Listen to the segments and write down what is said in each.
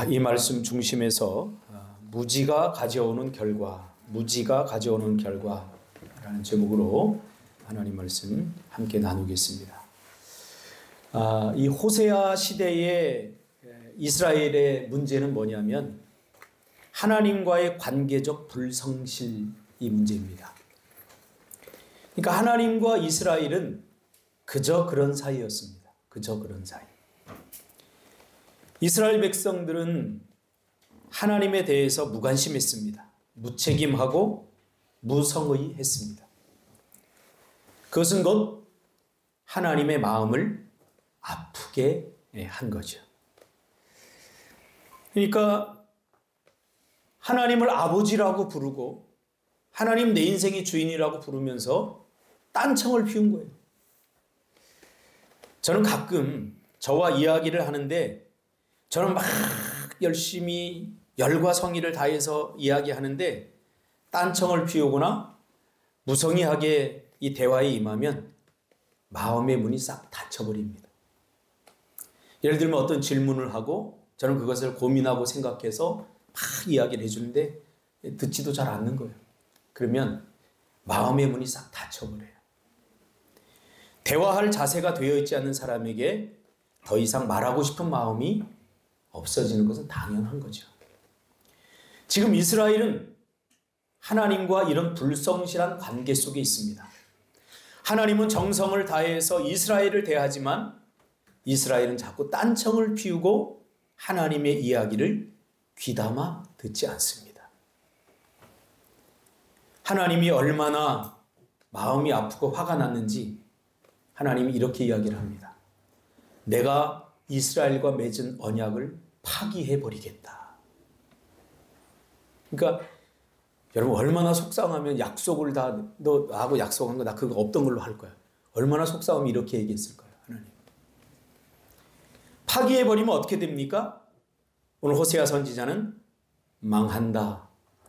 이 말씀 중심에서 무지가 가져오는 결과라는 제목으로 하나님 말씀 함께 나누겠습니다. 이 호세아 시대의 이스라엘의 문제는 뭐냐면 하나님과의 관계적 불성실이 문제입니다. 그러니까 하나님과 이스라엘은 그저 그런 사이였습니다. 그저 그런 사이. 이스라엘 백성들은 하나님에 대해서 무관심했습니다. 무책임하고 무성의했습니다. 그것은 곧 하나님의 마음을 아프게 한 거죠. 그러니까 하나님을 아버지라고 부르고 하나님 내 인생의 주인이라고 부르면서 딴청을 피운 거예요. 저는 가끔 저와 이야기를 하는데 저는 막 열심히 열과 성의를 다해서 이야기하는데 딴청을 피우거나 무성의하게 이 대화에 임하면 마음의 문이 싹 닫혀버립니다. 예를 들면 어떤 질문을 하고 저는 그것을 고민하고 생각해서 막 이야기를 해주는데 듣지도 잘 않는 거예요. 그러면 마음의 문이 싹 닫혀버려요. 대화할 자세가 되어 있지 않는 사람에게 더 이상 말하고 싶은 마음이 없어지는 것은 당연한 거죠. 지금 이스라엘은 하나님과 이런 불성실한 관계 속에 있습니다. 하나님은 정성을 다해서 이스라엘을 대하지만 이스라엘은 자꾸 딴청을 피우고 하나님의 이야기를 귀담아 듣지 않습니다. 하나님이 얼마나 마음이 아프고 화가 났는지 하나님이 이렇게 이야기를 합니다. 내가 이스라엘과 맺은 언약을 파기해버리겠다. 그러니까 여러분 얼마나 속상하면 약속을 다 너 나하고 약속한 거 나 그거 없던 걸로 할 거야. 얼마나 속상하면 이렇게 얘기했을 거예요. 하나님. 파기해버리면 어떻게 됩니까? 오늘 호세아 선지자는 망한다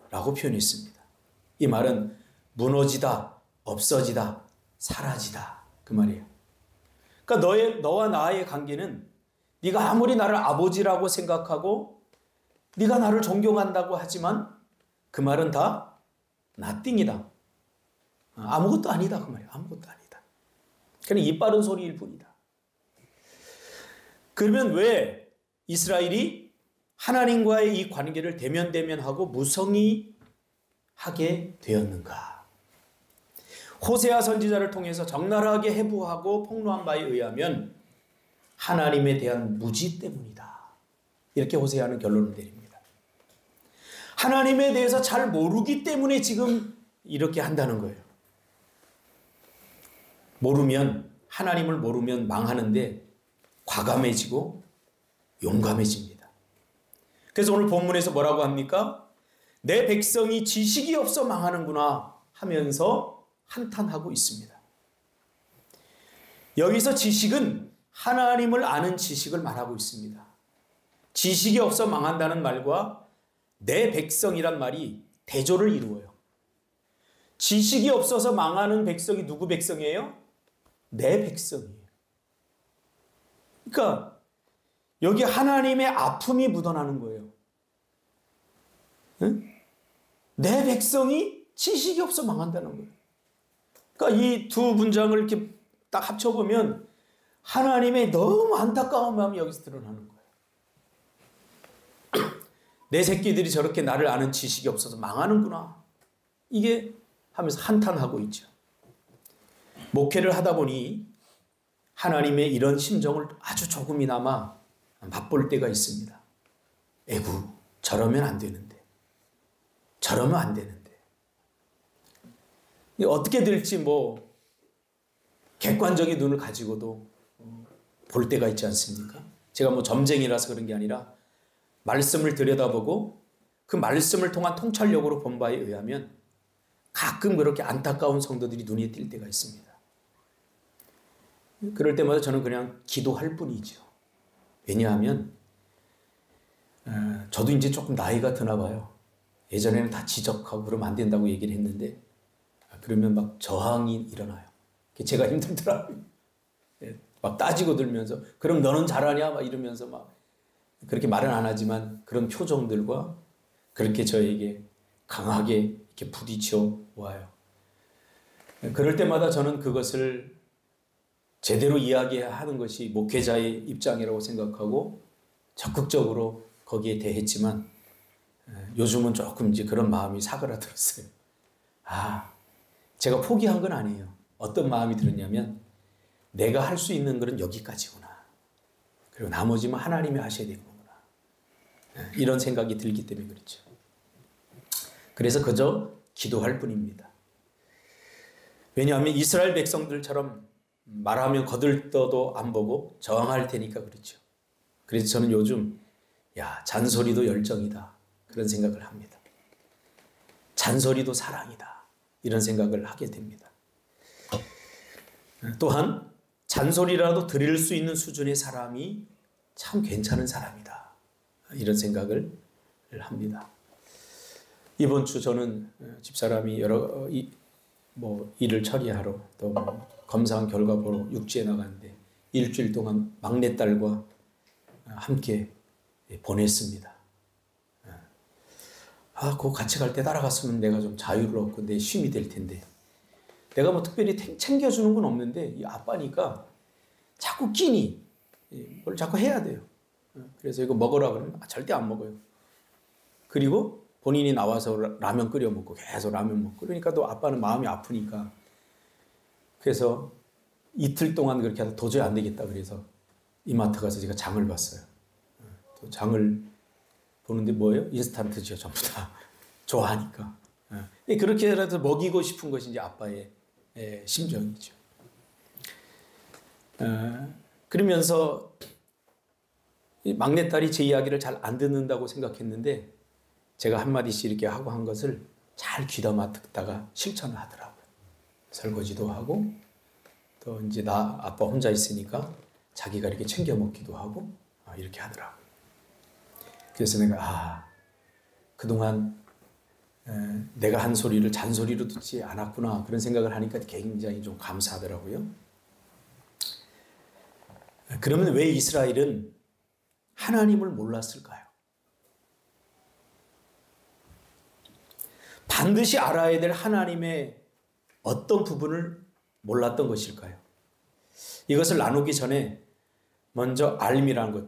라고 표현했습니다. 이 말은 무너지다, 없어지다, 사라지다 그 말이에요. 그러니까 너와 나의 관계는 네가 아무리 나를 아버지라고 생각하고 네가 나를 존경한다고 하지만 그 말은 다 nothing이다. 아무것도 아니다 그 말이에요. 아무것도 아니다. 그냥 입 바른 소리일 뿐이다. 그러면 왜 이스라엘이 하나님과의 이 관계를 대면대면하고 무성의하게 되었는가? 호세아 선지자를 통해서 적나라하게 해부하고 폭로한 바에 의하면 하나님에 대한 무지 때문이다. 이렇게 호세아는 결론을 내립니다. 하나님에 대해서 잘 모르기 때문에 지금 이렇게 한다는 거예요. 하나님을 모르면 망하는데 과감해지고 용감해집니다. 그래서 오늘 본문에서 뭐라고 합니까? 내 백성이 지식이 없어 망하는구나 하면서 한탄하고 있습니다. 여기서 지식은 하나님을 아는 지식을 말하고 있습니다. 지식이 없어 망한다는 말과 내 백성이란 말이 대조를 이루어요. 지식이 없어서 망하는 백성이 누구 백성이에요? 내 백성이에요. 그러니까 여기 하나님의 아픔이 묻어나는 거예요. 응? 내 백성이 지식이 없어 망한다는 거예요. 그러니까 이 두 문장을 이렇게 딱 합쳐보면 하나님의 너무 안타까운 마음이 여기서 드러나는 거예요. 내 새끼들이 저렇게 나를 아는 지식이 없어서 망하는구나. 이게 하면서 한탄하고 있죠. 목회를 하다 보니 하나님의 이런 심정을 아주 조금이나마 맛볼 때가 있습니다. 에구, 저러면 안 되는데. 저러면 안 되는데. 어떻게 될지 객관적인 눈을 가지고도 볼 때가 있지 않습니까? 제가 점쟁이라서 그런 게 아니라 말씀을 들여다보고 그 말씀을 통한 통찰력으로 본 바에 의하면 가끔 그렇게 안타까운 성도들이 눈에 띌 때가 있습니다. 그럴 때마다 저는 그냥 기도할 뿐이죠. 왜냐하면 저도 이제 조금 나이가 드나 봐요. 예전에는 다 지적하고 그러면 안 된다고 얘기를 했는데 그러면 막 저항이 일어나요. 제가 힘들더라고요. 막 따지고 들면서 그럼 너는 잘하냐 막 이러면서 막 그렇게 말은 안 하지만 그런 표정들과 그렇게 저에게 강하게 이렇게 부딪혀 와요. 그럴 때마다 저는 그것을 제대로 이야기하는 것이 목회자의 입장이라고 생각하고 적극적으로 거기에 대했지만 요즘은 조금 이제 그런 마음이 사그라들었어요. 제가 포기한 건 아니에요. 어떤 마음이 들었냐면 내가 할 수 있는 것은 여기까지구나. 그리고 나머지는 하나님이 하셔야 되는 거구나. 이런 생각이 들기 때문에 그렇죠. 그래서 그저 기도할 뿐입니다. 왜냐하면 이스라엘 백성들처럼 말하면 거들떠도 안 보고 저항할 테니까 그렇죠. 그래서 저는 요즘 잔소리도 열정이다. 그런 생각을 합니다. 잔소리도 사랑이다. 이런 생각을 하게 됩니다. 또한 잔소리라도 들을 수 있는 수준의 사람이 참 괜찮은 사람이다. 이런 생각을 합니다. 이번 주 저는 집사람이 여러 일을 처리하러 또 검사한 결과 보러 육지에 나갔는데 일주일 동안 막내딸과 함께 보냈습니다. 그거 같이 갈 때 따라갔으면 내가 좀 자유를 얻고 내 쉼이 될 텐데 내가 뭐 특별히 챙겨주는 건 없는데 이 아빠니까 자꾸 끼니 뭘 자꾸 해야 돼요. 그래서 이거 먹으라 그러면 절대 안 먹어요. 그리고 본인이 나와서 라면 끓여 먹고 계속 라면 먹고 그러니까 또 아빠는 마음이 아프니까 그래서 이틀 동안 그렇게 하다 도저히 안 되겠다 그래서 이마트 가서 제가 장을 봤어요. 또 장을 보는데 뭐예요? 인스턴트죠. 전부 다 좋아하니까. 그렇게라도 먹이고 싶은 것이 이제 아빠의 심정이죠. 그러면서 막내딸이 제 이야기를 잘 안 듣는다고 생각했는데 제가 한마디씩 이렇게 하고 한 것을 잘 귀담아 듣다가 실천을 하더라고요. 설거지도 하고 또 이제 나 아빠 혼자 있으니까 자기가 이렇게 챙겨 먹기도 하고 이렇게 하더라고요. 그래서 내가 그동안 내가 한 소리를 잔소리로 듣지 않았구나 그런 생각을 하니까 굉장히 좀 감사하더라고요. 그러면 왜 이스라엘은 하나님을 몰랐을까요? 반드시 알아야 될 하나님의 어떤 부분을 몰랐던 것일까요? 이것을 나누기 전에 먼저 알미라는 것,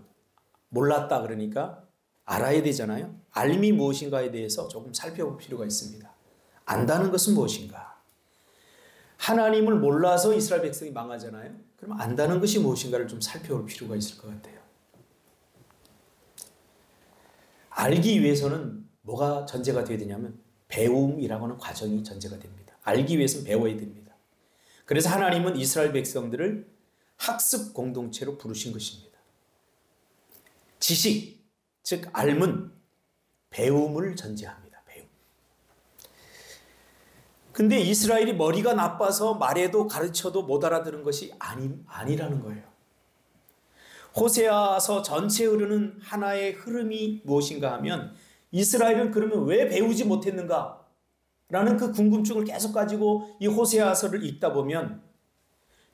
몰랐다 그러니까 알아야 되잖아요. 알미 무엇인가에 대해서 조금 살펴볼 필요가 있습니다. 안다는 것은 무엇인가? 하나님을 몰라서 이스라엘 백성이 망하잖아요. 그럼 안다는 것이 무엇인가를 좀 살펴볼 필요가 있을 것 같아요. 알기 위해서는 뭐가 전제가 되어야 되냐면 배움이라고 하는 과정이 전제가 됩니다. 알기 위해서는 배워야 됩니다. 그래서 하나님은 이스라엘 백성들을 학습 공동체로 부르신 것입니다. 지식, 즉 알문, 배움을 전제합니다. 배움. 근데 이스라엘이 머리가 나빠서 말해도 가르쳐도 못 알아들은 것이 아니라는 거예요. 호세아서 전체에 흐르는 하나의 흐름이 무엇인가 하면 이스라엘은 그러면 왜 배우지 못했는가? 라는 그 궁금증을 계속 가지고 이 호세아서를 읽다 보면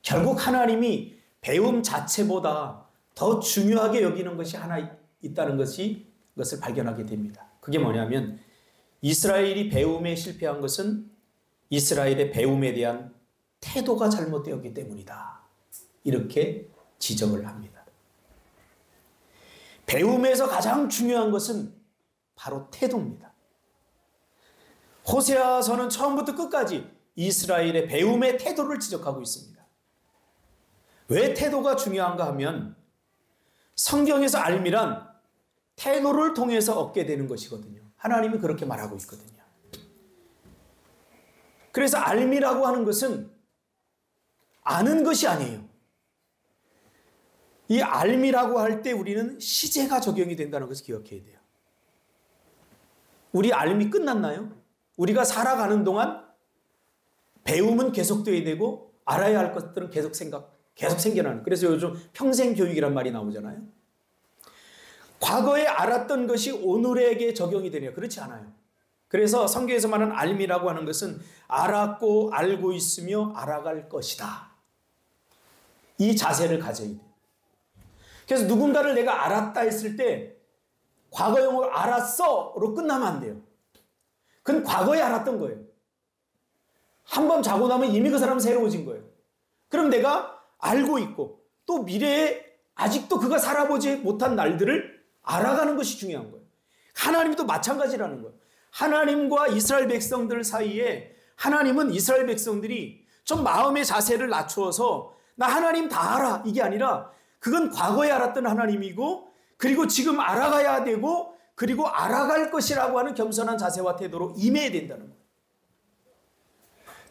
결국 하나님이 배움 자체보다 더 중요하게 여기는 것이 하나 있다는 것을 발견하게 됩니다. 그게 뭐냐면 이스라엘이 배움에 실패한 것은 이스라엘의 배움에 대한 태도가 잘못되었기 때문이다. 이렇게 지적을 합니다. 배움에서 가장 중요한 것은 바로 태도입니다. 호세아서는 처음부터 끝까지 이스라엘의 배움의 태도를 지적하고 있습니다. 왜 태도가 중요한가 하면 성경에서 알미란 태도를 통해서 얻게 되는 것이거든요. 하나님이 그렇게 말하고 있거든요. 그래서 알미라고 하는 것은 아는 것이 아니에요. 이 알미라고 할 때 우리는 시제가 적용이 된다는 것을 기억해야 돼요. 우리 알미 끝났나요? 우리가 살아가는 동안 배움은 계속돼야 되고 알아야 할 것들은 계속 생겨나는. 그래서 요즘 평생교육이란 말이 나오잖아요. 과거에 알았던 것이 오늘에게 적용이 되냐? 그렇지 않아요. 그래서 성경에서 말하는 알미라고 하는 것은 알았고 알고 있으며 알아갈 것이다. 이 자세를 가져야 돼요. 그래서 누군가를 내가 알았다 했을 때 과거형으로 알았어로 끝나면 안 돼요. 그건 과거에 알았던 거예요. 한밤 자고 나면 이미 그 사람은 새로워진 거예요. 그럼 내가 알고 있고 또 미래에 아직도 그가 살아보지 못한 날들을 알아가는 것이 중요한 거예요. 하나님도 마찬가지라는 거예요. 하나님과 이스라엘 백성들 사이에 하나님은 이스라엘 백성들이 좀 마음의 자세를 낮추어서 나 하나님 다 알아 이게 아니라 그건 과거에 알았던 하나님이고 그리고 지금 알아가야 되고 그리고 알아갈 것이라고 하는 겸손한 자세와 태도로 임해야 된다는 거예요.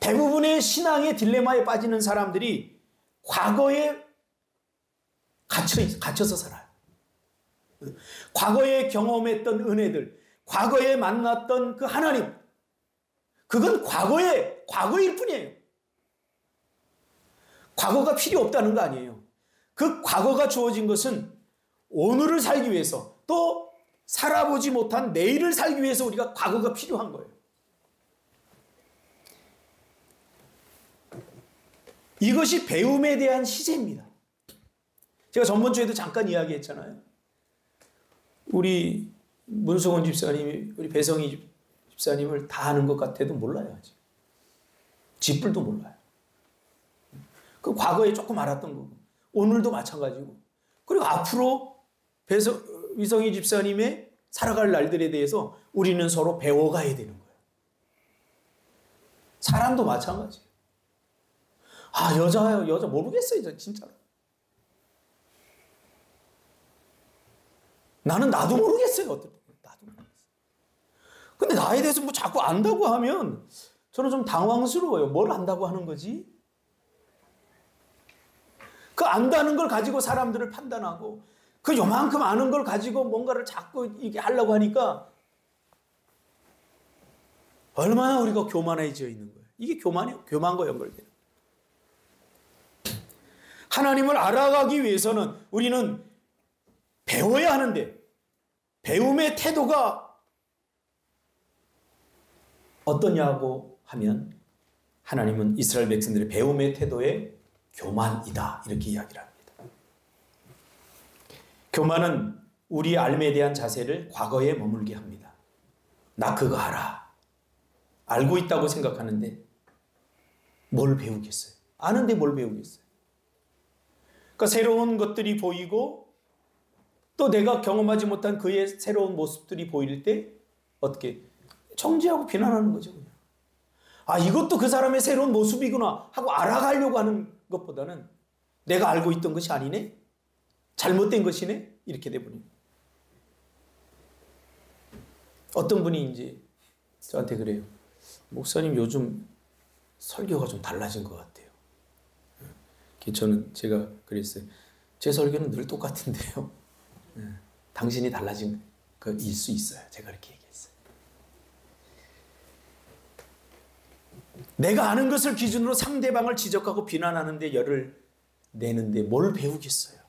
대부분의 신앙의 딜레마에 빠지는 사람들이 과거에 갇혀서 살아요. 과거에 경험했던 은혜들, 과거에 만났던 그 하나님, 그건 과거일 뿐이에요. 과거가 필요 없다는 거 아니에요. 그 과거가 주어진 것은 오늘을 살기 위해서 또 살아보지 못한 내일을 살기 위해서 우리가 과거가 필요한 거예요. 이것이 배움에 대한 시제입니다. 제가 전번주에도 잠깐 이야기했잖아요. 우리 문성원 집사님이 우리 배성희 집사님을 다 아는 것 같아도 몰라요. 아직. 쥐뿔도 몰라요. 그 과거에 조금 알았던 거고 오늘도 마찬가지고 그리고 앞으로 위성희 집사님의 살아갈 날들에 대해서 우리는 서로 배워가야 되는 거예요. 사람도 마찬가지예요. 아, 여자 모르겠어요, 진짜로. 나도 모르겠어요, 나도 모르겠어요. 근데 나에 대해서 뭐 자꾸 안다고 하면 저는 좀 당황스러워요. 뭘 안다고 하는 거지? 그 안다는 걸 가지고 사람들을 판단하고 그 요만큼 아는 걸 가지고 뭔가를 자꾸 이게 하려고 하니까 얼마나 우리가 교만해져 있는 거예요. 이게 교만과 연결돼요. 하나님을 알아가기 위해서는 우리는 배워야 하는데 배움의 태도가 어떠냐고 하면 하나님은 이스라엘 백성들의 배움의 태도에 교만이다 이렇게 이야기를 합니다. 교만은 우리의 삶에 대한 자세를 과거에 머물게 합니다. 나 그거 알아. 알고 있다고 생각하는데 뭘 배우겠어요? 아는데 뭘 배우겠어요? 그러니까 새로운 것들이 보이고 또 내가 경험하지 못한 그의 새로운 모습들이 보일 때 어떻게 정죄하고 비난하는 거죠. 그냥. 아, 이것도 그 사람의 새로운 모습이구나 하고 알아가려고 하는 것보다는 내가 알고 있던 것이 아니네? 잘못된 것이네? 이렇게 돼버립니다. 어떤 분이 이제 저한테 그래요. 목사님 요즘 설교가 좀 달라진 것 같아요. 제가 그랬어요. 제 설교는 늘 똑같은데요. 당신이 달라진 거일 수 있어요. 제가 이렇게 얘기했어요. 내가 아는 것을 기준으로 상대방을 지적하고 비난하는데 열을 내는데 뭘 배우겠어요?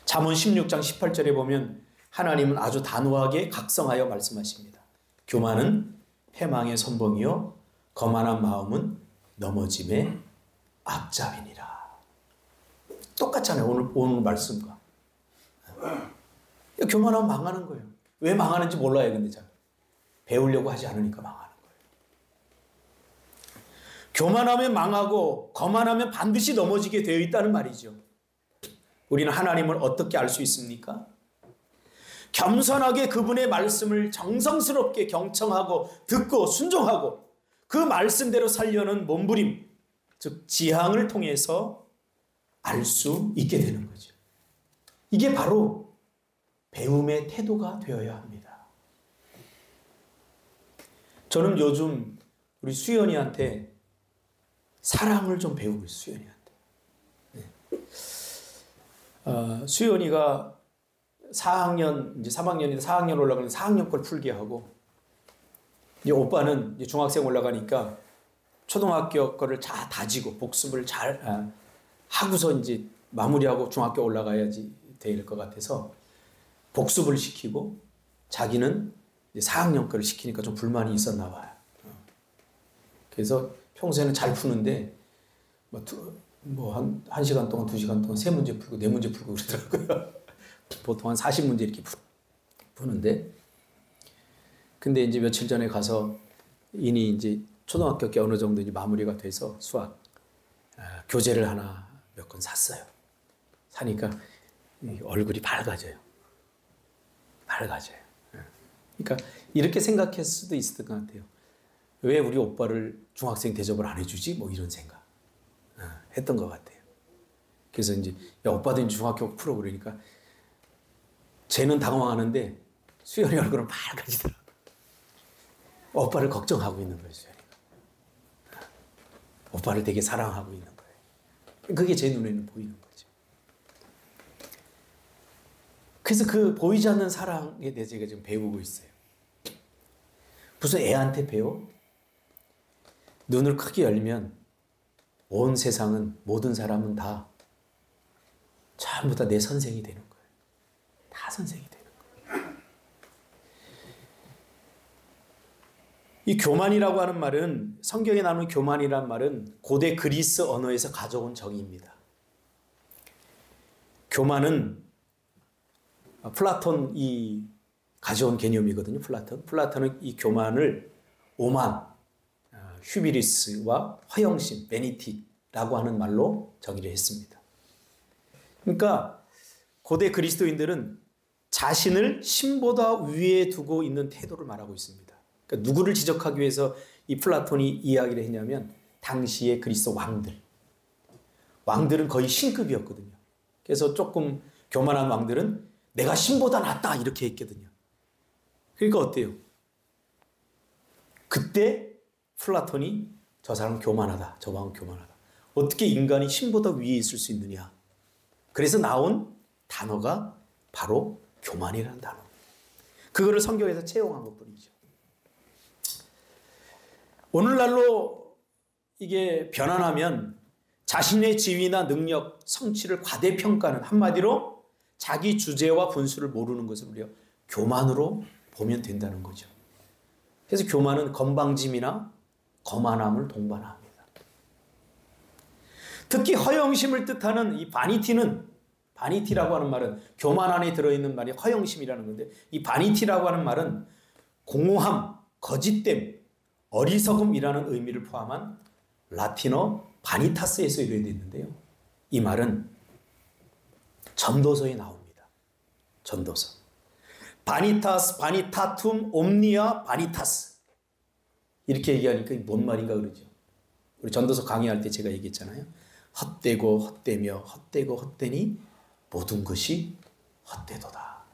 잠언 16장 18절에 보면 하나님은 아주 단호하게 각성하여 말씀하십니다. 교만은 패망의 선봉이요 거만한 마음은 넘어짐의 앞잡이니라. 똑같잖아요. 오늘 말씀과. 교만하면 망하는 거예요. 왜 망하는지 몰라요. 근데 잘 배우려고 하지 않으니까 망하는 거예요. 교만하면 망하고 거만하면 반드시 넘어지게 되어 있다는 말이죠. 우리는 하나님을 어떻게 알 수 있습니까? 겸손하게 그분의 말씀을 정성스럽게 경청하고 듣고 순종하고 그 말씀대로 살려는 몸부림, 즉 지향을 통해서 알 수 있게 되는 거죠. 이게 바로 배움의 태도가 되어야 합니다. 저는 요즘 우리 수연이한테 사랑을 좀 배우고 있어요. 수연이한테. 수연이가 4학년, 이제 3학년인데 4학년 올라가면 4학년 걸 풀게 하고, 이제 오빠는 이제 중학생 올라가니까 초등학교 거를 다 다지고 복습을 잘 하고서 이제 마무리하고 중학교 올라가야지 될 것 같아서 복습을 시키고 자기는 이제 4학년 거를 시키니까 좀 불만이 있었나 봐요. 그래서 평소에는 잘 푸는데 한 시간 동안, 2시간 동안 3문제 풀고 4문제 풀고 그러더라고요. 보통 한 40문제 이렇게 푸는데, 근데 이제 며칠 전에 가서 이니 이제 초등학교 어느 정도 이제 마무리가 돼서 수학 교재를 하나 몇 권 샀어요. 사니까 얼굴이 밝아져요. 밝아져요. 그러니까 이렇게 생각할 수도 있을 것 같아요. 왜 우리 오빠를 중학생 대접을 안 해주지? 뭐 이런 생각 했던 것 같아요. 그래서 이제 야, 오빠도 중학교 풀어 그러니까 쟤는 당황하는데 수연이 얼굴은 밝아지더라고요. 오빠를 걱정하고 있는 거예요, 수연이가. 오빠를 되게 사랑하고 있는 거예요. 그게 제 눈에는 보이는 거죠. 그래서 그 보이지 않는 사랑에 대해서 제가 지금 배우고 있어요. 무슨 애한테 배워? 눈을 크게 열면 온 세상은, 모든 사람은 다 전부 다 내 선생이 되는 거예요. 다 선생이 되는 거예요. 이 교만이라고 하는 말은, 성경에 나오는 교만이란 말은 고대 그리스 언어에서 가져온 정의입니다. 교만은 플라톤이 가져온 개념이거든요. 플라톤은 이 교만을 오만, 휴비리스와 허영심, 베니티라고 하는 말로 정의를 했습니다. 그러니까 고대 그리스도인들은 자신을 신보다 위에 두고 있는 태도를 말하고 있습니다. 그러니까 누구를 지적하기 위해서 이 플라톤이 이야기를 했냐면 당시의 그리스 왕들은 거의 신급이었거든요. 그래서 조금 교만한 왕들은 내가 신보다 낫다 이렇게 했거든요. 그러니까 어때요? 그때 플라톤이 저 사람은 교만하다, 저 왕은 교만하다. 어떻게 인간이 신보다 위에 있을 수 있느냐. 그래서 나온 단어가 바로 교만이라는 단어. 그거를 성경에서 채용한 것뿐이죠. 오늘날로 이게 변환하면 자신의 지위나 능력, 성취를 과대평가하는, 한마디로 자기 주제와 분수를 모르는 것을 우리가 교만으로 보면 된다는 거죠. 그래서 교만은 건방짐이나 거만함을 동반합니다. 특히 허영심을 뜻하는 이 바니티라고 하는 말은 교만 안에 들어있는 말이 허영심이라는 건데, 이 바니티라고 하는 말은 공허함, 거짓됨, 어리석음이라는 의미를 포함한 라틴어 바니타스에서 유래됐는데요. 이 말은 전도서에 나옵니다. 전도서. 바니타스, 바니타툼, 옴니아, 바니타스. 이렇게 얘기하니까 뭔 말인가 그러죠. 우리 전도서 강의할 때 제가 얘기했잖아요. 헛되고 헛되며 헛되고 헛되니 모든 것이 헛되도다.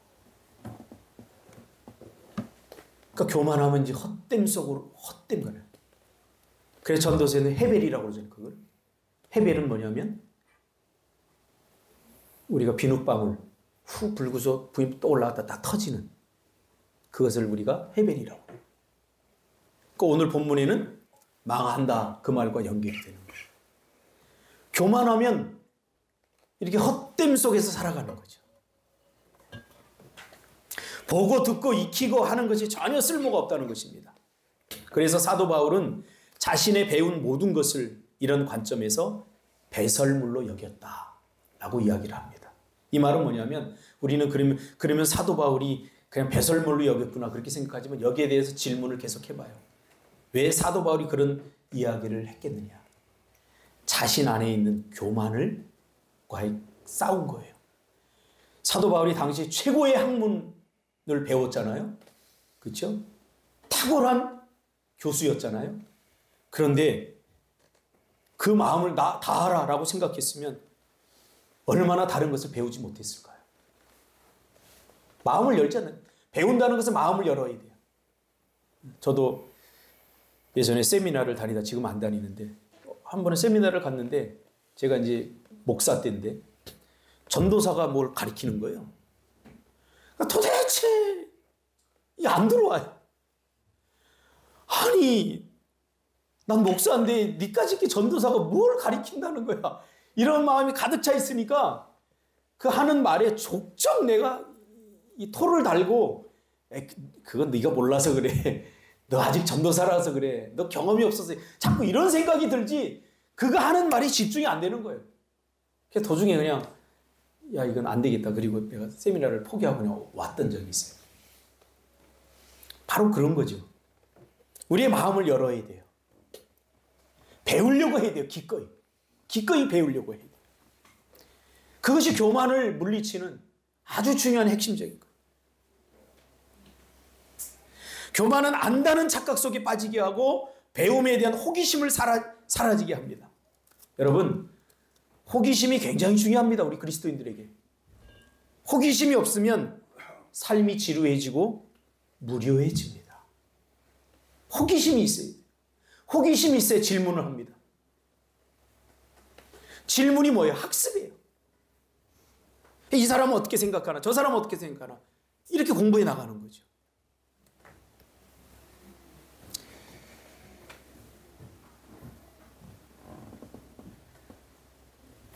그러니까 교만하면 이제 헛됨 속으로 헛된 거예요. 그래서 전도서에는 헤벨이라고 그러잖아요. 그걸. 헤벨은 뭐냐면 우리가 비눗방울 후 불고서 부임 떠올라갔다 딱 터지는 그것을 우리가 헤벨이라고 해요. 그러니까 오늘 본문에는 망한다 그 말과 연결이 되는 거예요. 교만하면 이렇게 헛됨 속에서 살아가는 거죠. 보고 듣고 익히고 하는 것이 전혀 쓸모가 없다는 것입니다. 그래서 사도 바울은 자신의 배운 모든 것을 이런 관점에서 배설물로 여겼다라고 이야기를 합니다. 이 말은 뭐냐면 우리는 그러면 사도 바울이 그냥 배설물로 여겼구나 그렇게 생각하지만 여기에 대해서 질문을 계속 해봐요. 왜 사도 바울이 그런 이야기를 했겠느냐. 자신 안에 있는 교만을 과의 싸운 거예요. 사도 바울이 당시 최고의 학문을 배웠잖아요. 그렇죠? 탁월한 교수였잖아요. 그런데 그 마음을 다 알아라고 생각했으면 얼마나 다른 것을 배우지 못했을까요? 마음을 열잖아요. 배운다는 것은 마음을 열어야 돼요. 저도 예전에 세미나를 다니다 지금 안 다니는데 한 번에 세미나를 갔는데 제가 이제 목사 때인데 전도사가 뭘 가르치는 거예요. 그러니까 도대체 이게 안 들어와요. 아니 난 목사인데 니까지 이렇게 전도사가 뭘 가르친다는 거야. 이런 마음이 가득 차 있으니까 그 하는 말에 족적 내가 이 토를 달고 그건 네가 몰라서 그래. 너 아직 전도사라서 그래. 너 경험이 없어서 자꾸 이런 생각이 들지 그가 하는 말이 집중이 안 되는 거예요. 그래서 도중에 그냥 야, 이건 안 되겠다. 그리고 내가 세미나를 포기하고 그냥 왔던 적이 있어요. 바로 그런 거죠. 우리의 마음을 열어야 돼요. 배우려고 해야 돼요. 기꺼이. 기꺼이 배우려고 해야 돼요. 그것이 교만을 물리치는 아주 중요한 핵심적인 거예요. 교만은 안다는 착각 속에 빠지게 하고 배움에 대한 호기심을 사라지게 합니다. 여러분, 호기심이 굉장히 중요합니다. 우리 그리스도인들에게. 호기심이 없으면 삶이 지루해지고 무료해집니다. 호기심이 있어야 돼요. 호기심이 있어야 질문을 합니다. 질문이 뭐예요? 학습이에요. 이 사람은 어떻게 생각하나? 저 사람은 어떻게 생각하나? 이렇게 공부해 나가는 거죠.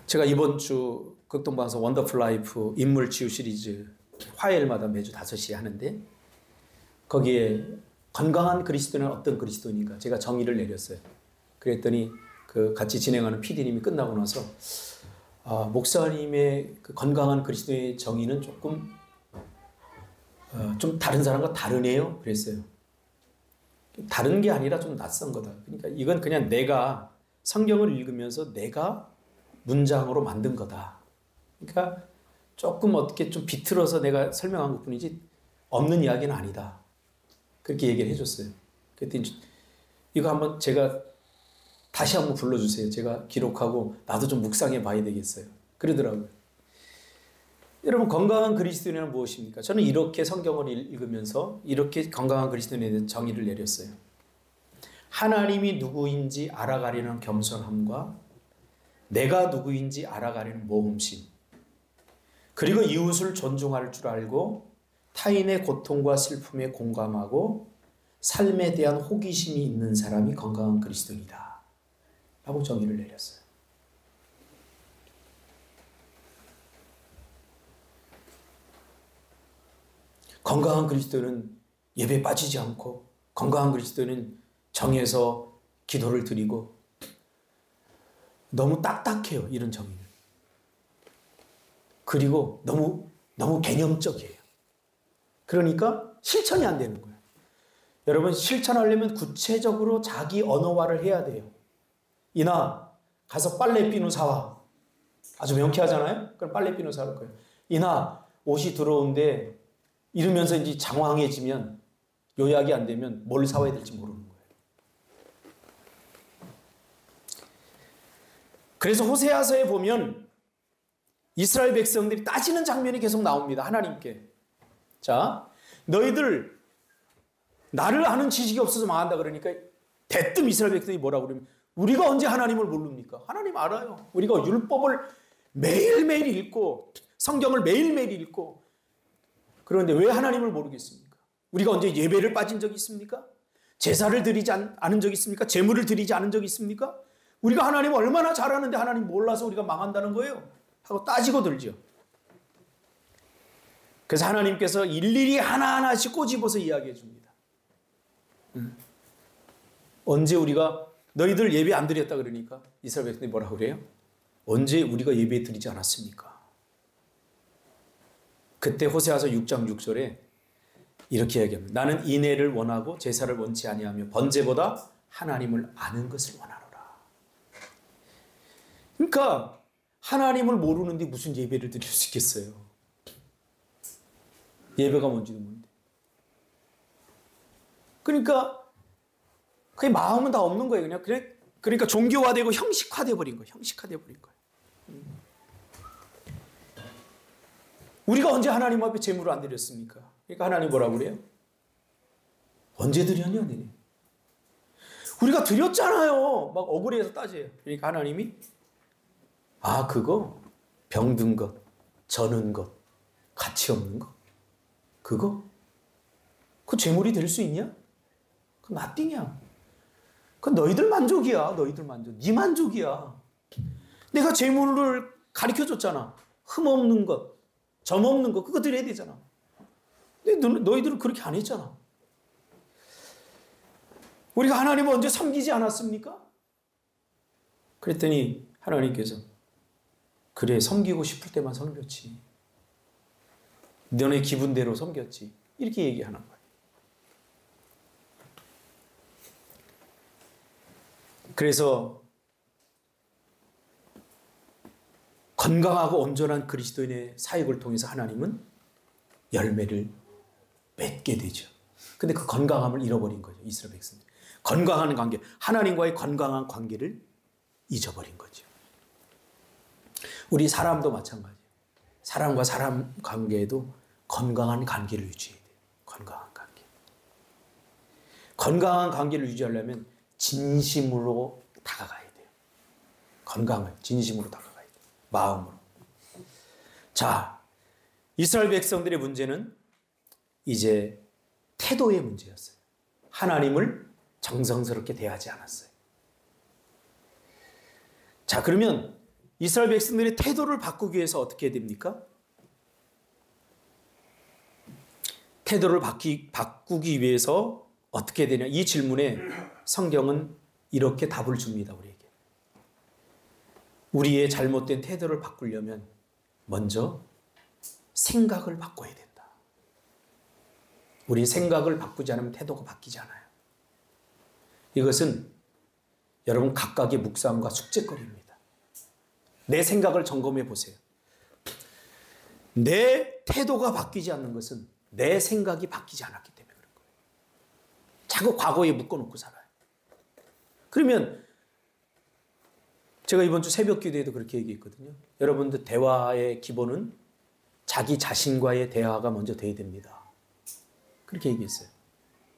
제가 이번 주 극동방송 원더풀 라이프 인물치유 시리즈 화요일마다 매주 5시에 하는데 거기에 건강한 그리스도인은 어떤 그리스도인인가 제가 정의를 내렸어요. 그랬더니 그 같이 진행하는 PD님이 끝나고 나서 목사님의 그 건강한 그리스도인의 정의는 조금 좀 다른 사람과 다르네요. 그랬어요. 다른 게 아니라 좀 낯선 거다. 그러니까 이건 그냥 내가 성경을 읽으면서 내가 문장으로 만든 거다. 그러니까 조금 어떻게 좀 비틀어서 내가 설명한 것 뿐이지 없는 이야기는 아니다. 그렇게 얘기를 해줬어요. 그랬더니 이거 한번 제가 다시 한번 불러주세요. 제가 기록하고 나도 좀 묵상해 봐야 되겠어요. 그러더라고요. 여러분, 건강한 그리스도인은 무엇입니까? 저는 이렇게 성경을 읽으면서 이렇게 건강한 그리스도인에 대한 정의를 내렸어요. 하나님이 누구인지 알아가려는 겸손함과 내가 누구인지 알아가려는 모험심, 그리고 이웃을 존중할 줄 알고 타인의 고통과 슬픔에 공감하고 삶에 대한 호기심이 있는 사람이 건강한 그리스도인이다 라고 정의를 내렸어요. 건강한 그리스도인은 예배에 빠지지 않고, 건강한 그리스도인은 정해서 기도를 드리고, 너무 딱딱해요, 이런 정의는. 그리고 너무 개념적이에요. 그러니까 실천이 안 되는 거예요. 여러분, 실천하려면 구체적으로 자기 언어화를 해야 돼요. 이나 가서 빨래비누 사와. 아주 명쾌하잖아요? 그럼 빨래비누 사올 거예요. 이나 옷이 들어온데 이러면서 이제 장황해지면, 요약이 안 되면 뭘 사와야 될지 모르는 거예요. 그래서 호세아서에 보면 이스라엘 백성들이 따지는 장면이 계속 나옵니다. 하나님께. 자, 너희들 나를 아는 지식이 없어서 망한다 그러니까 대뜸 이스라엘 백성이 뭐라고 그러면 우리가 언제 하나님을 모릅니까? 하나님 알아요. 우리가 율법을 매일매일 읽고 성경을 매일매일 읽고 그런데 왜 하나님을 모르겠습니까? 우리가 언제 예배를 빠진 적이 있습니까? 제사를 드리지 않은 적이 있습니까? 제물을 드리지 않은 적이 있습니까? 우리가 하나님을 얼마나 잘 아는데 하나님 몰라서 우리가 망한다는 거예요. 하고 따지고 들죠. 그래서 하나님께서 일일이 하나하나씩 꼬집어서 이야기해 줍니다. 언제 우리가 너희들 예배 안 드렸다 그러니까 이스라엘 백성들이 뭐라고 그래요? 언제 우리가 예배 드리지 않았습니까? 그때 호세아서 6장 6절에 이렇게 얘기합니다. 나는 인애를 원하고 제사를 원치 아니하며 번제보다 하나님을 아는 것을 원하노라. 그러니까 하나님을 모르는데 무슨 예배를 드릴 수 있겠어요? 예배가 뭔지도 모르는데. 그러니까 그게 마음은 다 없는 거예요. 그러니까 종교화되고 형식화돼 버린 거예요. 형식화돼 버린 거예요. 우리가 언제 하나님 앞에 제물을 안 드렸습니까? 그러니까 하나님 뭐라고 그래요? 언제 드렸냐, 너네? 우리가 드렸잖아요. 막 억울해서 따져요. 그러니까 하나님이 그거 병든 것, 저는 것, 가치 없는 것, 그거 제물이 될 수 있냐? 그거 나띵이야. 그건 너희들 만족이야. 너희들 만족. 네 만족이야. 내가 제물을 가르쳐줬잖아. 흠 없는 것, 점 없는 것, 그거 드려야 되잖아. 근데 너희들은 그렇게 안 했잖아. 우리가 하나님을 언제 섬기지 않았습니까? 그랬더니 하나님께서 그래, 섬기고 싶을 때만 섬겼지. 너네 기분대로 섬겼지. 이렇게 얘기하는 거예요. 그래서 건강하고 온전한 그리스도인의 사역을 통해서 하나님은 열매를 맺게 되죠. 근데 그 건강함을 잃어버린 거죠. 이스라엘 백성들. 건강한 관계, 하나님과의 건강한 관계를 잊어버린 거죠. 우리 사람도 마찬가지예요. 사람과 사람 관계에도 건강한 관계를 유지해야 돼요. 건강한 관계. 건강한 관계를 유지하려면 진심으로 다가가야 돼요. 건강을 진심으로 다가가야 돼요. 마음으로. 자, 이스라엘 백성들의 문제는 이제 태도의 문제였어요. 하나님을 정성스럽게 대하지 않았어요. 자, 그러면 이스라엘 백성들의 태도를 바꾸기 위해서 어떻게 해야 됩니까? 태도를 바꾸기 위해서 어떻게 해야 되냐? 이 질문에 성경은 이렇게 답을 줍니다, 우리에게. 우리의 잘못된 태도를 바꾸려면 먼저 생각을 바꿔야 된다. 우리 생각을 바꾸지 않으면 태도가 바뀌지 않아요. 이것은 여러분 각각의 묵상과 숙제거리입니다. 내 생각을 점검해 보세요. 내 태도가 바뀌지 않는 것은 내 생각이 바뀌지 않았기 때문에 그런 거예요. 자꾸 과거에 묶어놓고 살아요. 그러면 제가 이번 주 새벽 기도에도 그렇게 얘기했거든요. 여러분들 대화의 기본은 자기 자신과의 대화가 먼저 돼야 됩니다. 그렇게 얘기했어요.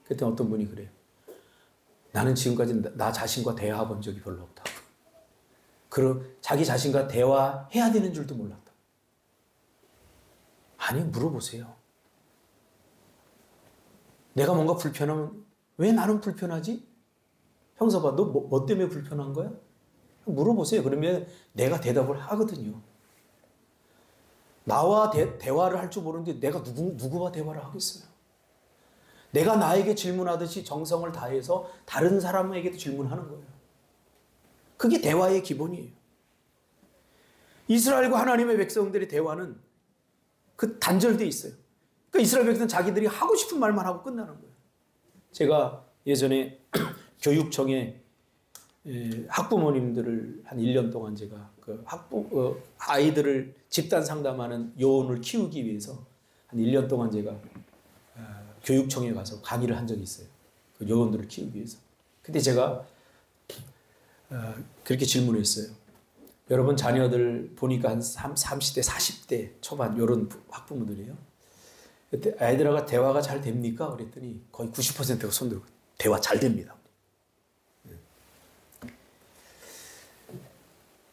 그때 어떤 분이 그래요. 나는 지금까지 나 자신과 대화해 본 적이 별로 없다. 그리고 자기 자신과 대화해야 되는 줄도 몰랐다. 아니, 물어보세요. 내가 뭔가 불편하면 왜 나는 불편하지? 형사봐, 너 뭐 때문에 불편한 거야? 물어보세요. 그러면 내가 대답을 하거든요. 나와 대화를 할 줄 모르는데 내가 누구와 대화를 하겠어요? 내가 나에게 질문하듯이 정성을 다해서 다른 사람에게도 질문하는 거예요. 그게 대화의 기본이에요. 이스라엘과 하나님의 백성들의 대화는 그 단절되어 있어요. 그러니까 이스라엘 백성은 자기들이 하고 싶은 말만 하고 끝나는 거예요. 제가 예전에 교육청에 학부모님들을 한 1년 동안 제가 그 아이들을 집단 상담하는 요원을 키우기 위해서 한 1년 동안 제가 교육청에 가서 강의를 한 적이 있어요. 그 요원들을 키우기 위해서. 근데 제가 그렇게 질문했어요. 여러분 자녀들 보니까 한 30대, 40대 초반 이런 학부모들이에요. 그때 아이들하고 대화가 잘 됩니까? 그랬더니 거의 90%가 손 들고 대화 잘 됩니다.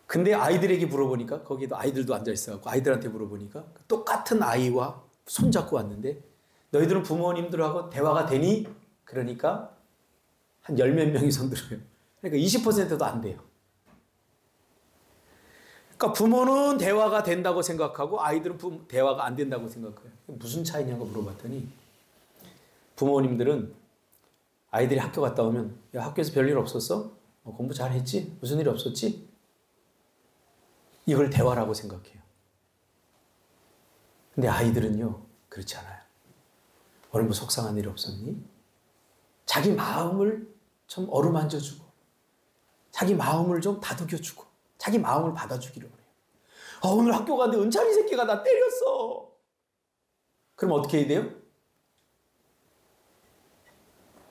근데 아이들에게 물어보니까 거기도 아이들도 앉아있어서 아이들한테 물어보니까 똑같은 아이와 손잡고 왔는데 너희들은 부모님들하고 대화가 되니? 그러니까 한 10몇 명이 손 들어요. 그러니까 20%도 안 돼요. 그러니까 부모는 대화가 된다고 생각하고 아이들은 대화가 안 된다고 생각해요. 무슨 차이냐고 물어봤더니 부모님들은 아이들이 학교 갔다 오면 야, 학교에서 별일 없었어? 공부 잘했지? 무슨 일 없었지? 이걸 대화라고 생각해요. 근데 아이들은요, 그렇지 않아요. 오늘 뭐 속상한 일 없었니? 자기 마음을 좀 어루만져주고, 자기 마음을 좀 다독여주고, 자기 마음을 받아주기로 해요. 오늘 학교 갔는데 은찬이 새끼가 나 때렸어. 그럼 어떻게 해야 돼요?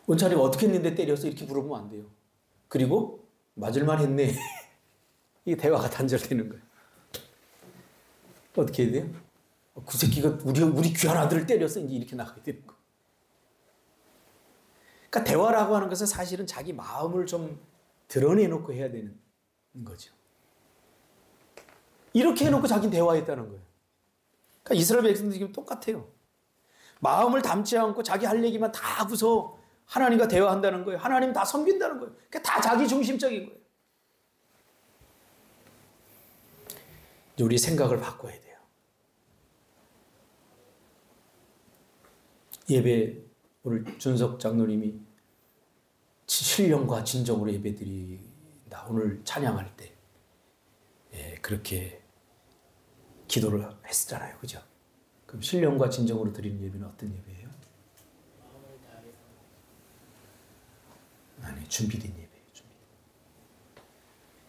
은찬이가 어떻게 했는데 때렸어? 이렇게 물어보면 안 돼요. 그리고 맞을만 했네. 이게 대화가 단절되는 거예요. 어떻게 해야 돼요? 그 새끼가 우리 귀한 아들을 때렸어. 이제 이렇게 나가야 되는 거. 그러니까 대화라고 하는 것은 사실은 자기 마음을 좀 드러내놓고 해야 되는 거죠. 이렇게 해놓고 자기는 대화했다는 거예요. 그러니까 이스라엘 백성들이 지금 똑같아요. 마음을 담지 않고 자기 할 얘기만 다 하고서 하나님과 대화한다는 거예요. 하나님 다 섬긴다는 거예요. 그러니까 다 자기 중심적인 거예요. 우리 생각을 바꿔야 돼요. 예배 오늘 준석 장로님이 신령과 진정으로 예배드린다. 오늘 찬양할 때 그렇게 기도를 했잖아요. 그죠? 그럼 신령과 진정으로 드리는 예배는 어떤 예배예요? 아니, 준비된 예배예요.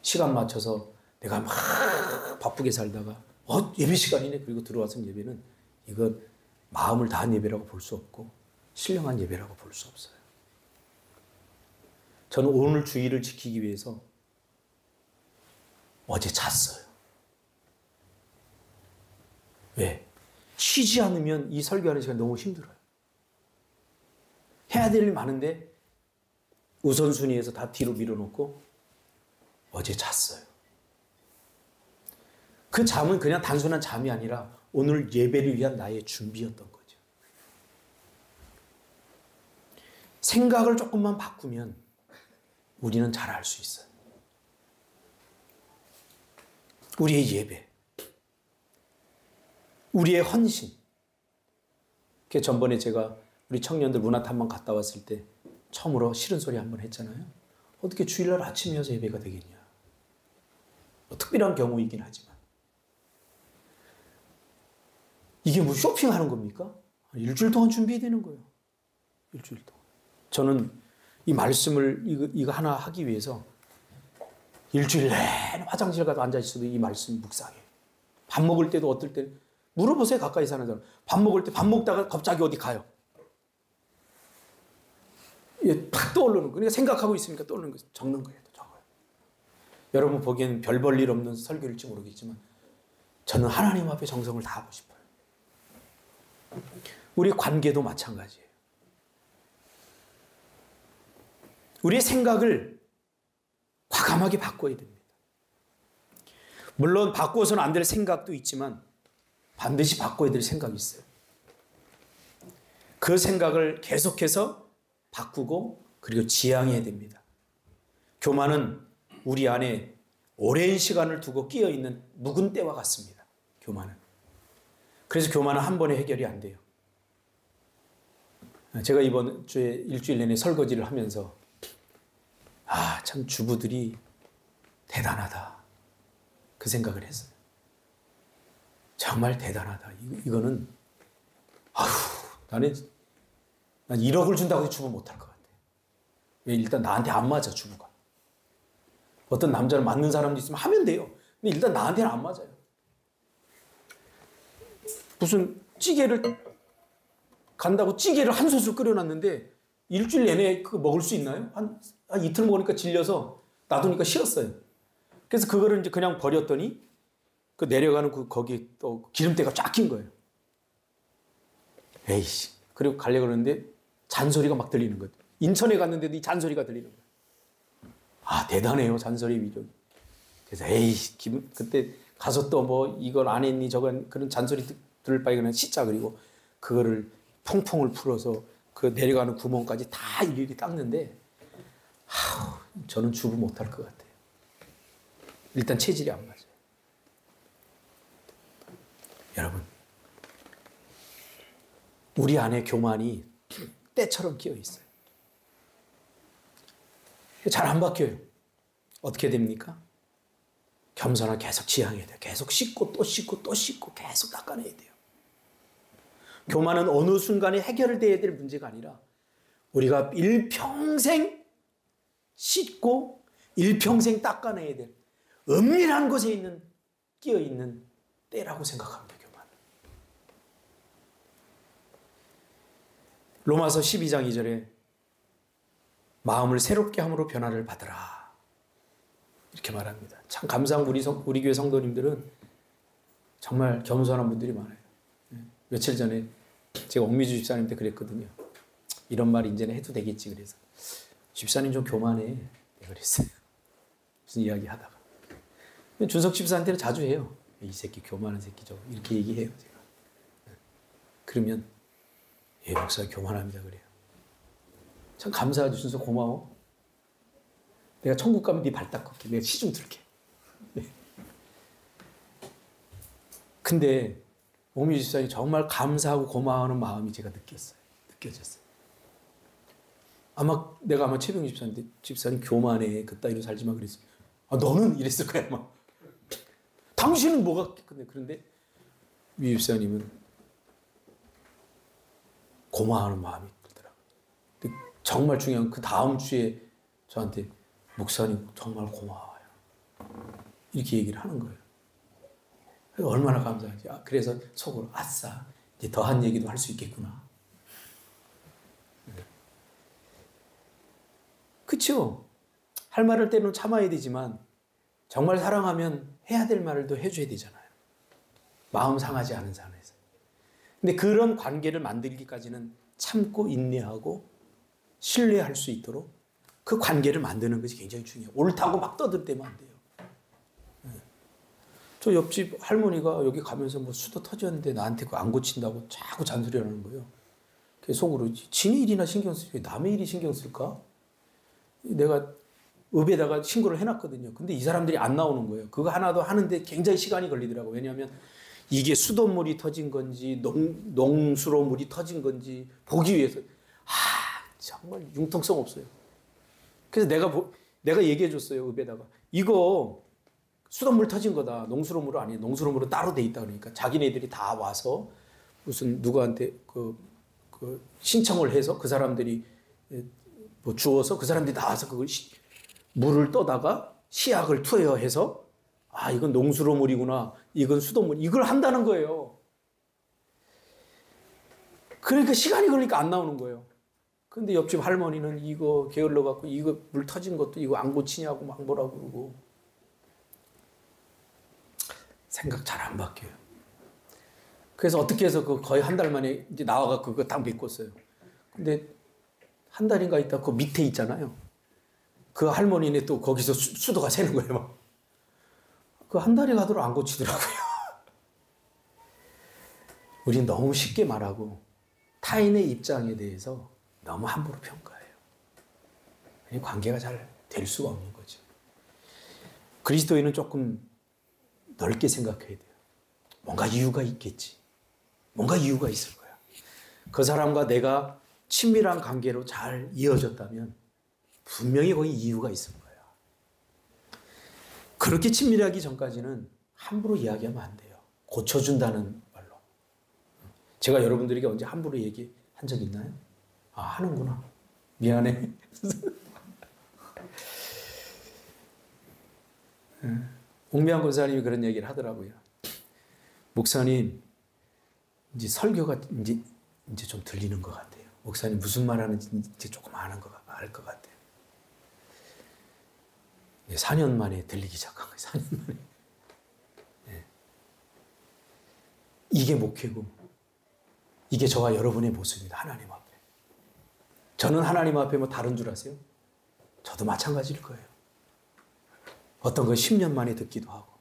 시간 맞춰서 내가 막 바쁘게 살다가 예배 시간이네 그리고 들어와서 예배는 이건 마음을 다한 예배라고 볼 수 없고 신령한 예배라고 볼 수 없어요. 저는 오늘 주일을 지키기 위해서 어제 잤어요. 왜? 쉬지 않으면 이 설교하는 시간 너무 힘들어요. 해야 될 일 많은데 우선순위에서 다 뒤로 밀어놓고 어제 잤어요. 그 잠은 그냥 단순한 잠이 아니라 오늘 예배를 위한 나의 준비였던 거죠. 생각을 조금만 바꾸면 우리는 잘할 수 있어요. 우리의 예배, 우리의 헌신. 전번에 제가 우리 청년들 문화탐방 갔다 왔을 때 처음으로 싫은 소리 한번 했잖아요. 어떻게 주일날 아침이어서 예배가 되겠냐. 특별한 경우이긴 하지만. 이게 뭐 쇼핑하는 겁니까? 일주일 동안 준비해야 되는 거예요. 일주일 동안. 저는 이 말씀을 이거 하나 하기 위해서 일주일 내내 화장실 가서 앉아있어도 이 말씀 묵상해. 밥 먹을 때도 어떨 때 물어보세요. 가까이 사는 사람. 밥 먹을 때 밥 먹다가 갑자기 어디 가요. 예, 팍 떠오르는 거. 그러니까 생각하고 있으니까 떠오르는 거 적는 거예요. 적어요. 여러분 보기에는 별 볼 일 없는 설교일지 모르겠지만 저는 하나님 앞에 정성을 다하고 싶어요. 우리 관계도 마찬가지예요. 우리의 생각을 과감하게 바꿔야 됩니다. 물론 바꾸어서는 안 될 생각도 있지만 반드시 바꿔야 될 생각이 있어요. 그 생각을 계속해서 바꾸고 그리고 지향해야 됩니다. 교만은 우리 안에 오랜 시간을 두고 끼어있는 묵은 때와 같습니다. 교만은. 그래서 교만은 한 번에 해결이 안 돼요. 제가 이번 주에 일주일 내내 설거지를 하면서 참 주부들이 대단하다. 그 생각을 했어요. 정말 대단하다. 이거는 난 1억을 준다고 해서 주부 못할 것 같아. 왜? 일단 나한테 안 맞아, 주부가. 어떤 남자를 맞는 사람도 있으면 하면 돼요. 근데 일단 나한테는 안 맞아요. 무슨 찌개를 간다고 찌개를 한 솥을 끓여놨는데 일주일 내내 그거 먹을 수 있나요? 한 이틀 먹으니까 질려서 놔두니까 싫었어요. 그래서 그거를 이제 그냥 버렸더니 그 내려가는 거기 또 기름때가 쫙 낀 거예요. 에이씨. 그리고 가려고 그러는데 잔소리가 막 들리는 거예요. 인천에 갔는데도 이 잔소리가 들리는 거예요. 대단해요. 잔소리 위력이. 그래서 그때 가서 또 뭐 이걸 안 했니 저건 그런 잔소리 들을 바에 그냥 씻자. 그리고 그거를 통풍을 풀어서 그 내려가는 구멍까지 다 일일이 닦는데 저는 주부 못할 것 같아요. 일단 체질이 안 맞아요. 여러분, 우리 안에 교만이 때처럼 끼어 있어요. 잘 안 바뀌어요. 어떻게 됩니까? 겸손하게 계속 지향해야 돼요. 계속 씻고 또 씻고 또 씻고 계속 닦아내야 돼요. 교만은 어느 순간에 해결돼야 될 문제가 아니라 우리가 일평생 씻고 일평생 닦아내야 될 은밀한 곳에 끼어 있는 때라고 생각합니다. 교만은. 로마서 12장 2절에 마음을 새롭게 함으로 변화를 받으라. 이렇게 말합니다. 참 감사한 우리 교회 성도님들은 정말 겸손한 분들이 많아요. 며칠 전에 제가 옥미주 집사님한테 그랬거든요. 이런 말 이제는 해도 되겠지. 그래서 집사님 좀 교만해. 그랬어요. 무슨 이야기 하다가. 준석 집사한테는 자주 해요. 이 새끼 교만한 새끼 저 이렇게 얘기해요. 제가. 그러면 목사 교만합니다. 그래요. 참 감사하지. 준석 고마워. 내가 천국 가면 네 발 닦을게. 내가 시 좀 들게. 네. 근데 옥미 집사님 정말 감사하고 고마워하는 마음이 제가 느껴졌어요. 내가 최병 집사님한테 집사님 교만해. 그따위로 살지 마. 그랬어요. 너는 이랬을 거야. 아마. 당신은 뭐가 그런데 미 집사님은 고마워하는 마음이 들더라고요. 근데 정말 중요한 그 다음 주에 저한테 목사님 정말 고마워요. 이렇게 얘기를 하는 거예요. 얼마나 감사하지. 그래서 속으로 아싸 이제 더한 얘기도 할 수 있겠구나. 그렇죠. 할 말을 때로는 참아야 되지만 정말 사랑하면 해야 될 말을 또 해줘야 되잖아요. 마음 상하지 않은 선에서. 근데 그런 관계를 만들기까지는 참고 인내하고 신뢰할 수 있도록 그 관계를 만드는 것이 굉장히 중요해요. 옳다고 막 떠들대면 안 돼요. 저 옆집 할머니가 여기 가면서 뭐 수도 터졌는데 나한테 그거 안 고친다고 자꾸 잔소리하는 거예요. 그래서 속으로 지네 일이나 신경 쓰지 남의 일이 신경 쓸까? 내가 읍에다가 신고를 해놨거든요. 근데 이 사람들이 안 나오는 거예요. 그거 하나도 하는데 굉장히 시간이 걸리더라고요. 왜냐하면 이게 수돗물이 터진 건지 농수로물이 터진 건지 보기 위해서 정말 융통성 없어요. 그래서 내가 얘기해 줬어요. 읍에다가 이거 수돗물 터진 거다. 농수로물은 아니에요. 농수로물은 따로 돼 있다 그러니까 자기네들이 다 와서 무슨 누구한테 그 신청을 해서 그 사람들이 뭐 주어서 그 사람들이 나와서 그걸 물을 떠다가 시약을 투여해서 이건 농수로물이구나. 이건 수돗물. 이걸 한다는 거예요. 그러니까 시간이 걸리니까 안 나오는 거예요. 근데 옆집 할머니는 이거 게을러 갖고 이거 물 터진 것도 이거 안 고치냐고 막 뭐라고 그러고. 생각 잘 안 바뀌어요. 그래서 어떻게 해서 거의 한 달 만에 이제 나와갖고 그거 딱 메꿨어요. 근데 한 달인가 있다 그 밑에 있잖아요. 그 할머니네 또 거기서 수도가 새는 거예요. 막. 그 한 달이 가도록 안 고치더라고요. 우린 너무 쉽게 말하고 타인의 입장에 대해서 너무 함부로 평가해요. 관계가 잘 될 수가 없는 거죠. 그리스도인은 조금 넓게 생각해야 돼요. 뭔가 이유가 있겠지. 뭔가 이유가 있을 거야. 그 사람과 내가 친밀한 관계로 잘 이어졌다면 분명히 거기 이유가 있을 거야. 그렇게 친밀하기 전까지는 함부로 이야기하면 안 돼요. 고쳐준다는 말로. 제가 여러분들에게 언제 함부로 얘기한 적 있나요? 하는구나. 미안해. 옥미한 권사님이 그런 얘기를 하더라고요. 목사님, 이제 설교가 이제 좀 들리는 것 같아요. 목사님 무슨 말 하는지 이제 조금 알 것 같아요. 4년 만에 들리기 시작한 거예요. 4년 만에. 네. 이게 목회고, 이게 저와 여러분의 모습입니다. 하나님 앞에. 저는 하나님 앞에 뭐 다른 줄 아세요? 저도 마찬가지일 거예요. 어떤 건 10년 만에 듣기도 하고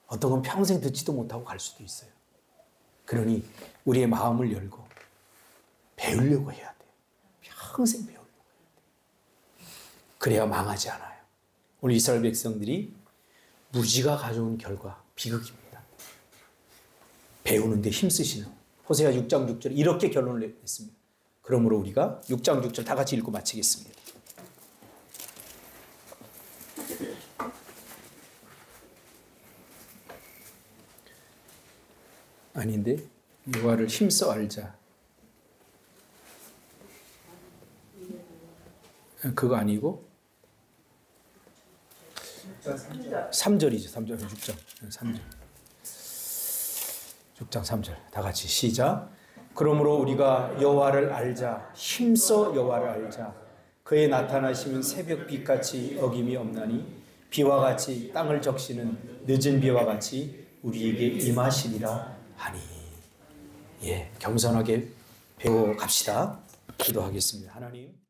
어떤 건 평생 듣지도 못하고 갈 수도 있어요. 그러니 우리의 마음을 열고 배우려고 해야 돼요. 평생 배우려고 해야 돼요. 그래야 망하지 않아요. 오늘 이스라엘 백성들이 무지가 가져온 결과 비극입니다. 배우는 데 힘쓰시는 호세아 6장 6절 이렇게 결론을 냈습니다. 그러므로 우리가 6장 6절 다 같이 읽고 마치겠습니다. 아닌데 여호와를 힘써 알자. 그거 아니고 3절이죠. 3절 6장 3절 6장 3절 다 같이 시작. 그러므로 우리가 여호와를 알자. 힘써 여호와를 알자. 그의 나타나시면 새벽빛같이 어김이 없나니 비와 같이 땅을 적시는 늦은 비와 같이 우리에게 임하시리라 하니. 겸손하게 배워 갑시다. 기도하겠습니다. 하나님.